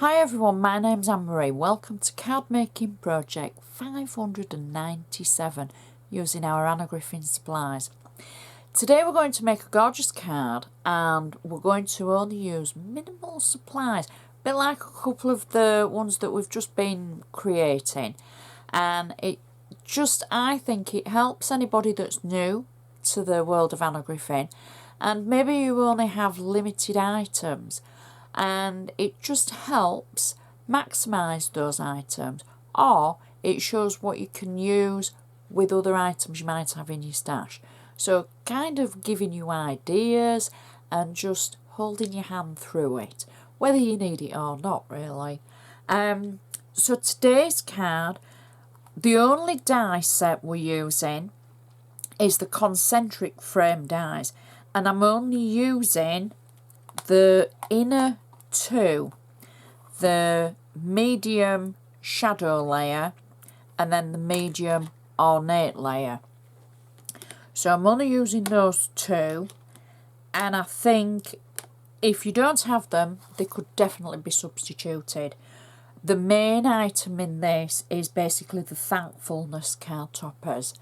Hi everyone, my name's Anne-Marie. Welcome to Card Making Project 597 using our Anna Griffin supplies. Today we're going to make a gorgeous card and we're going to only use minimal supplies, a bit like a couple of the ones that we've just been creating. And I think it helps anybody that's new to the world of Anna Griffin and maybe you only have limited items. And it just helps maximise those items, or it shows what you can use with other items you might have in your stash. So kind of giving you ideas and just holding your hand through it, whether you need it or not really. So today's card, the only die set we're using is the concentric frame dies, and I'm only using the inner two, the medium shadow layer and then the medium ornate layer. So I'm only using those two, and I think if you don't have them they could definitely be substituted. The main item in this is basically the Thankfulness card toppers.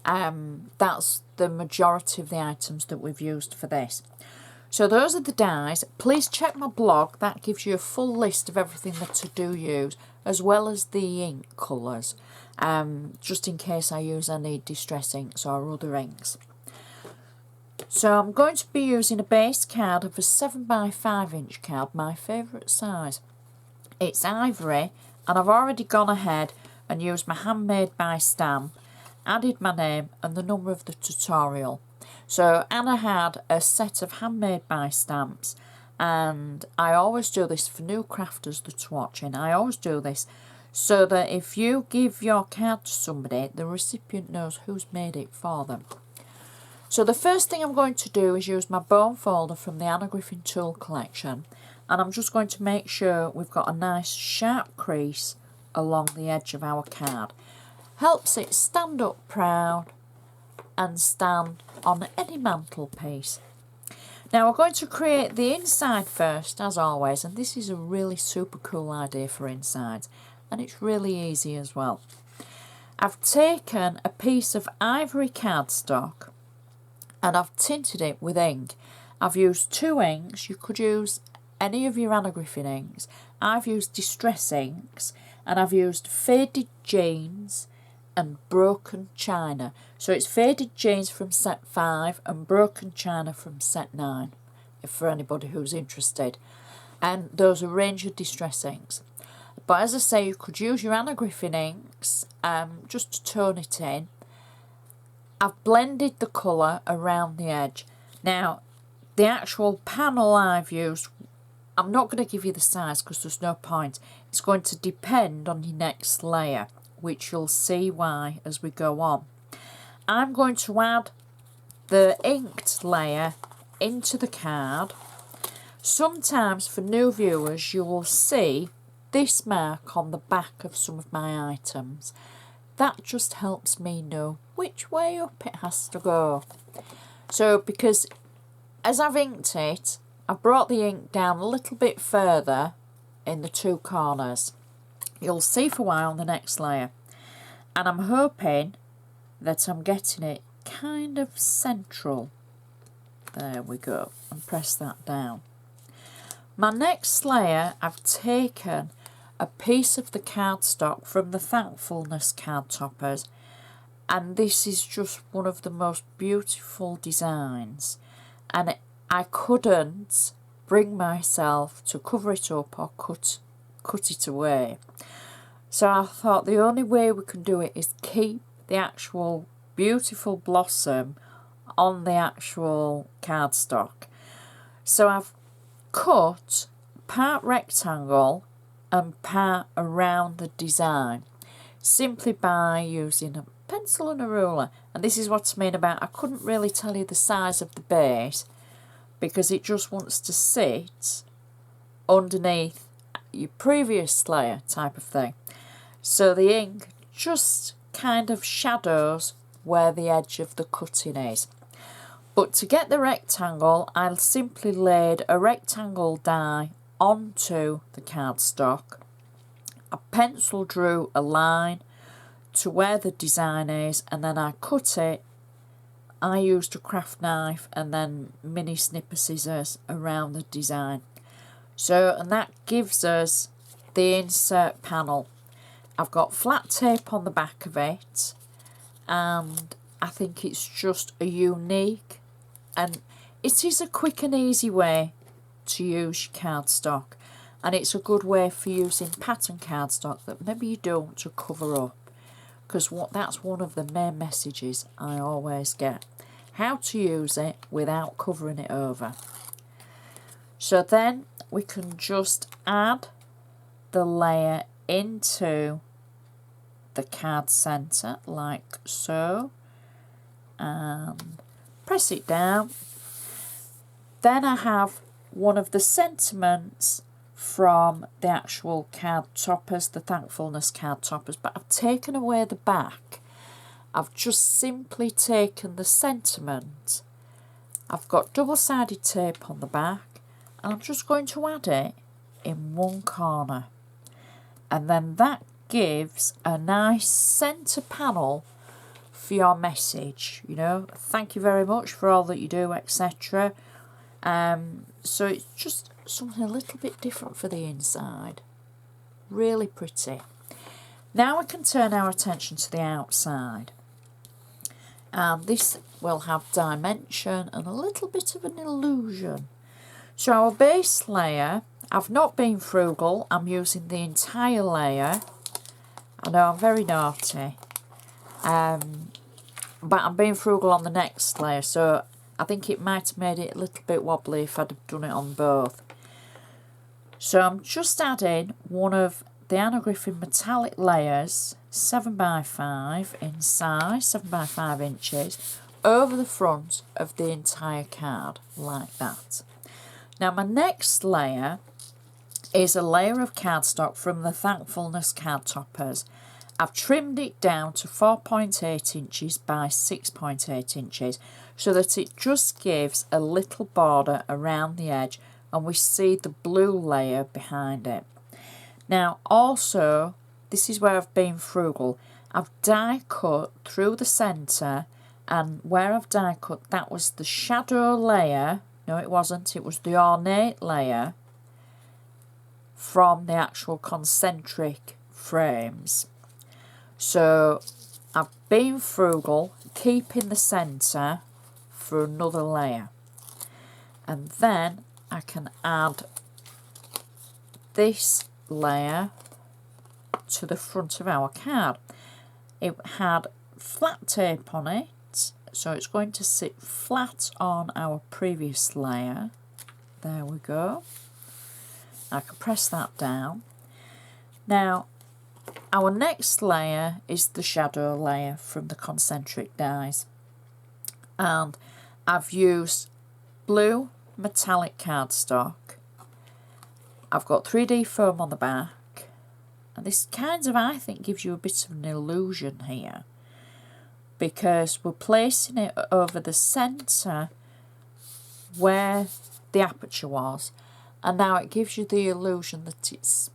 That's the majority of the items that we've used for this. So those are the dies. Please check my blog, that gives you a full list of everything that I do use, as well as the ink colours, just in case I use any distress inks or other inks. So I'm going to be using a base card of a 7x5 inch card, my favourite size. It's ivory, and I've already gone ahead and used my handmade by stamp, added my name and the number of the tutorial. So Anna had a set of handmade by stamps, and I always do this for new crafters that's watching. I always do this so that if you give your card to somebody, the recipient knows who's made it for them. So the first thing I'm going to do is use my bone folder from the Anna Griffin tool collection, and I'm just going to make sure we've got a nice sharp crease along the edge of our card. Helps it stand up proud and stand on any mantelpiece. Now we're going to create the inside first, as always, and this is a really super cool idea for insides, and it's really easy as well. I've taken a piece of ivory cardstock and I've tinted it with ink. I've used two inks. You could use any of your Anna Griffin inks. I've used distress inks, and I've used faded jeans and broken china. So it's faded jeans from set 5 and broken china from set 9, for anybody who's interested. And those are Ranger distress inks. But as I say, you could use your Anna Griffin inks just to tone it in. I've blended the colour around the edge. Now, the actual panel I've used, I'm not going to give you the size because there's no point. It's going to depend on your next layer, which you'll see why as we go on. I'm going to add the inked layer into the card. Sometimes for new viewers you will see this mark on the back of some of my items. That just helps me know which way up it has to go. So because as I've inked it, I've brought the ink down a little bit further in the two corners. You'll see for why on the next layer. And I'm hoping that I'm getting it kind of central. There we go. And press that down. My next layer, I've taken a piece of the cardstock from the Thankfulness card toppers. And this is just one of the most beautiful designs. And I couldn't bring myself to cover it up or cut it away. So I thought the only way we can do it is keep the actual beautiful blossom on the actual cardstock. So I've cut part rectangle and part around the design simply by using a pencil and a ruler. And this is what I mean about I couldn't really tell you the size of the base because it just wants to sit underneath your previous layer type of thing. So the ink just kind of shadows where the edge of the cutting is. But to get the rectangle, I'll simply laid a rectangle die onto the cardstock. I pencil drew a line to where the design is, and then I cut it. I used a craft knife and then mini snipper scissors around the design. And that gives us the insert panel. I've got flat tape on the back of it, and I think it's just a unique, and it is a quick and easy way to use your cardstock, and it's a good way for using pattern cardstock that maybe you don't want to cover up, because that's one of the main messages I always get, how to use it without covering it over. So then we can just add the layer into the card centre like so, and press it down. Then I have one of the sentiments from the actual card toppers, the Thankfulness card toppers, but I've taken away the back. I've just simply taken the sentiment. I've got double-sided tape on the back, and I'm just going to add it in one corner, and then that gives a nice centre panel for your message, you know, thank you very much for all that you do, etc. So it's just something a little bit different for the inside. Really pretty. Now we can turn our attention to the outside. And this will have dimension and a little bit of an illusion. So our base layer, I've not been frugal, I'm using the entire layer. I know I'm very naughty, but I'm being frugal on the next layer, so I think it might have made it a little bit wobbly if I'd have done it on both. So I'm just adding one of the Anna Griffin metallic layers, 7x5 in size, 7x5 inches, over the front of the entire card, like that. Now my next layer is a layer of cardstock from the Thankfulness card toppers. I've trimmed it down to 4.8 inches by 6.8 inches so that it just gives a little border around the edge, and we see the blue layer behind it. Now also, this is where I've been frugal. I've die cut through the centre, and where I've die cut, that was the shadow layer. No, it wasn't. It was the ornate layer from the actual concentric frames. So I've been frugal, keeping the centre for another layer. And then I can add this layer to the front of our card. It had flat tape on it, so it's going to sit flat on our previous layer. There we go. I can press that down. Now, our next layer is the shadow layer from the concentric dies. And I've used blue metallic cardstock. I've got 3D foam on the back. And this kind of, I think, gives you a bit of an illusion here, because we're placing it over the centre where the aperture was. And now it gives you the illusion that it's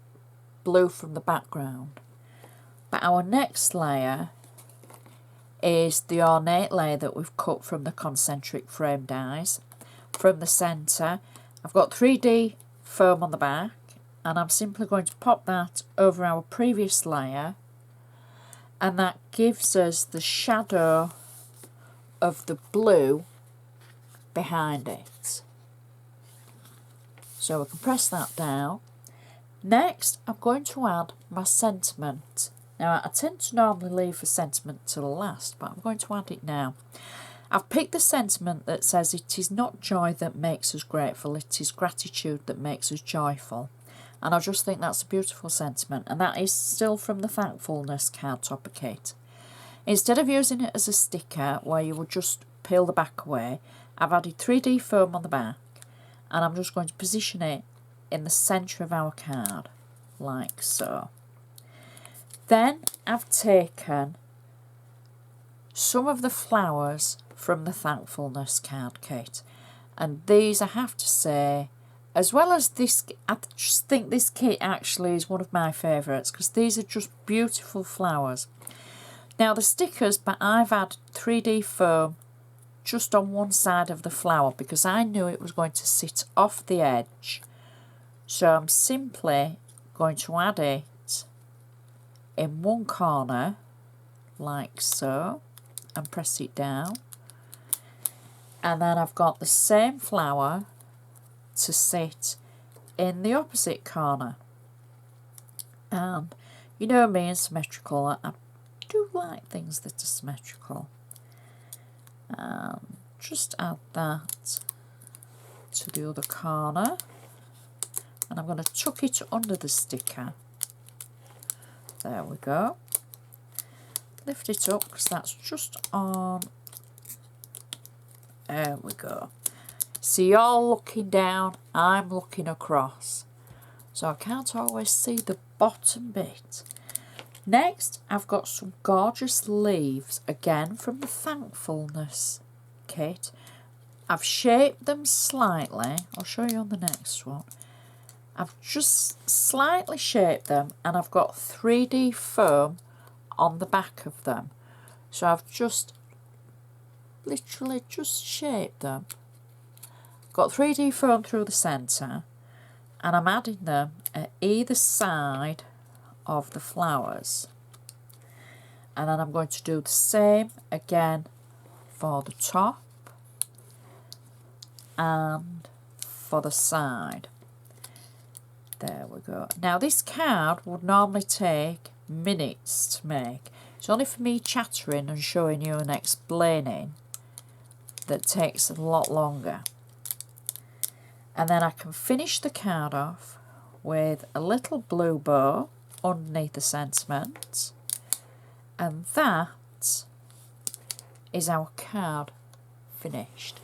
blue from the background. But our next layer is the ornate layer that we've cut from the concentric frame dies. From the centre, I've got 3D foam on the back, and I'm simply going to pop that over our previous layer, and that gives us the shadow of the blue behind it. So we can press that down. Next, I'm going to add my sentiment. Now, I tend to normally leave a sentiment to the last, but I'm going to add it now. I've picked the sentiment that says, "It is not joy that makes us grateful, it is gratitude that makes us joyful." And I just think that's a beautiful sentiment, and that is still from the Thankfulness card topper kit. Instead of using it as a sticker where you would just peel the back away, I've added 3D foam on the back, and I'm just going to position it in the centre of our card, like so. Then I've taken some of the flowers from the Thankfulness card kit, and these, I have to say, As well as this, I just think this kit actually is one of my favourites because these are just beautiful flowers. Now the stickers, but I've had 3D foam just on one side of the flower because I knew it was going to sit off the edge. So I'm simply going to add it in one corner like so and press it down. And then I've got the same flower to sit in the opposite corner. And you know me and symmetrical, I do like things that are symmetrical. And just add that to the other corner. And I'm going to tuck it under the sticker. There we go. Lift it up because that's just on. There we go. See, you're looking down, I'm looking across. So I can't always see the bottom bit. Next, I've got some gorgeous leaves, again from the Thankfulness Kit. I've shaped them slightly. I'll show you on the next one. I've just slightly shaped them and I've got 3D foam on the back of them. So I've just literally just shaped them. Got 3D foam through the centre and I'm adding them at either side of the flowers. And then I'm going to do the same again for the top and for the side. There we go. Now this card would normally take minutes to make. It's only for me chattering and showing you and explaining that takes a lot longer. And then I can finish the card off with a little blue bow underneath the sentiment. And that is our card finished.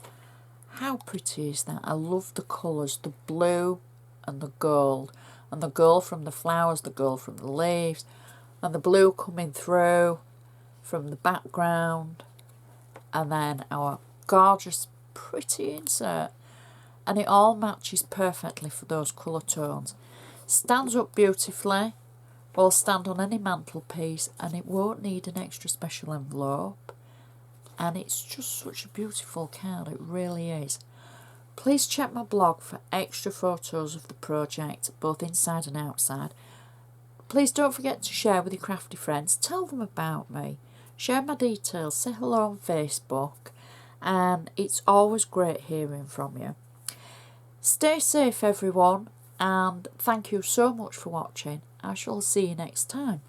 How pretty is that? I love the colours, the blue and the gold. And the gold from the flowers, the gold from the leaves. And the blue coming through from the background. And then our gorgeous, pretty insert. And it all matches perfectly for those colour tones. Stands up beautifully, will stand on any mantelpiece, and it won't need an extra special envelope. And it's just such a beautiful card, it really is. Please check my blog for extra photos of the project, both inside and outside. Please don't forget to share with your crafty friends, tell them about me, share my details, say hello on Facebook, and it's always great hearing from you. Stay safe everyone, and thank you so much for watching. I shall see you next time.